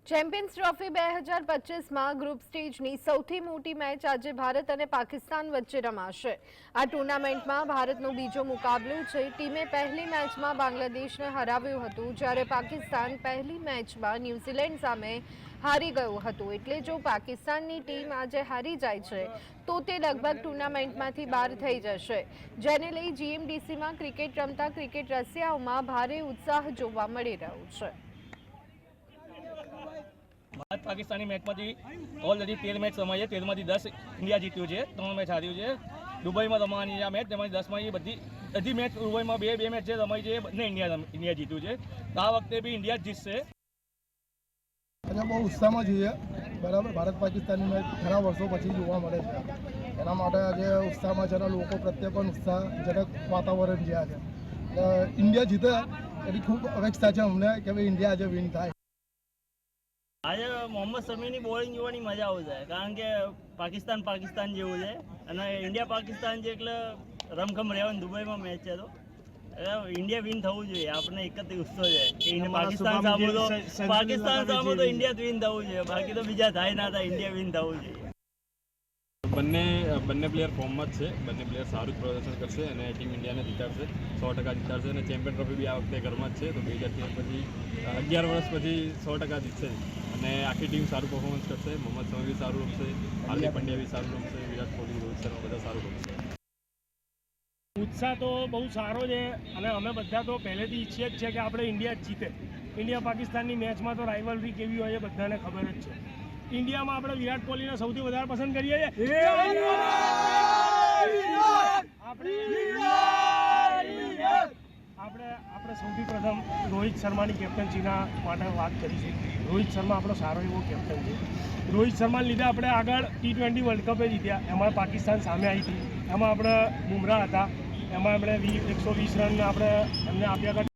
Champions trophy 2025માં group સ્ટેજની સૌથી મોટી મેચ આજે ભારત અને પાકિસ્તાન વચ્ચે રમાશે। આ ટુર્નામેન્ટમાં ભારતનો બીજો મુકાબલો છે। ટીમે પહેલી મેચમાં બાંગ્લાદેશને હરાવ્યું હતું, જ્યારે પાકિસ્તાન પહેલી મેચમાં ન્યૂઝીલેન્ડ સામે હારી ગયું હતું। એટલે જો પાકિસ્તાનની ટીમ આજે હારી જાય છે તો તે લગભગ ટુર્નામેન્ટમાંથી બહાર થઈ જશે, જેને લઈ જીએમડીસીમાં ક્રિકેટ રમતા ક્રિકેટ રસિયાઓમાં ભારે ઉત્સાહ જોવા મળી રહ્યો છે। भारत पाकिस्तानी मैच में ऑलरेडी 13 मैच रमाई है। 13 में 10 इंडिया जीत्યું છે, 3 मैच હાર્યું છે। દુબઈમાં રમવાની આ મેચ, તેમાં 10 માં બધી મેચ દુબઈમાં બે મેચ જે રમાઈ છે બંને ઇન્ડિયા જીત્યું છે। તો આ વખતે બી ઇન્ડિયા જ જીતશે। આજે બહુ ઉત્સાહમાં છીએ, બરાબર। ભારત પાકિસ્તાનની મેચ ઘણા વર્ષો પછી જોવા મળે છે, એના માટે આજે ઉત્સાહમાં છે। લોકો પ્રત્યે પણ ઉત્સાહજનક વાતાવરણ છે આજે। ઇન્ડિયા જીતે એની ખૂબ અપેક્ષા છે અમને કે ભાઈ ઇન્ડિયા આજે વિન થાય। આજે મોહમ્મદ શમીની બોલિંગ જોવાની મજા આવશે, કારણ કે પાકિસ્તાન જેવું છે અને ઇન્ડિયા પાકિસ્તાન છે એટલે રમખમ રહેવાની દુબઈમાં મેચ છે, તો ઇન્ડિયા વિન થવું જોઈએ। આપણે એક જ ઉત્સવ છે કે પાકિસ્તાન સામે તો ઇન્ડિયા જ વિન થવું જોઈએ, બાકી તો બીજા થાય ના થાય, ઇન્ડિયા વિન થવું જોઈએ। બંને પ્લેયર ફોર્મમાં જ છે, બંને પ્લેયર સારું જ પ્રદર્શન કરશે અને ટીમ ઇન્ડિયાને જીતાડશે, 100% જીતાડશે। અને ચેમ્પિયન ટ્રોફી બી આ વખતે ઘરમાં જ છે, તો 2013 પછી 11 વર્ષ પછી 100% જીતશે અને આખી ટીમ સારું પરફોર્મન્સ કરશે। મોહમ્મદ શમી બી સારું રમશે, હાર્દિક પંડ્યા બી સારું રમશે, વિરાટ કોહલી, રોહિત શર્મા બધા સારું રમશે। ઉત્સાહ તો બહુ સારો છે અને અમે બધા તો પહેલેથી ઈચ્છીએ જ છે કે આપણે ઇન્ડિયા જ જીતે। ઇન્ડિયા પાકિસ્તાનની મેચમાં તો રાઇવલરી કેવી હોય એ બધાને ખબર જ છે। ઇન્ડિયામાં આપણે વિરાટ કોહલીને સૌથી વધારે પસંદ કરીએ છીએ। આપણે સૌથી પ્રથમ રોહિત શર્માની કેપ્ટનશીના માટે વાત કરીશું। રોહિત શર્મા આપણો સારો એવો કેપ્ટન છે। રોહિત શર્માને લીધે આપણે આગળ T20 વર્લ્ડ કપે જીત્યા, એમાં પાકિસ્તાન સામે આવી હતી, એમાં આપણે બુમરાહ હતા, એમાં આપણે 120 રન આપણે એમને આપ્યા હતા।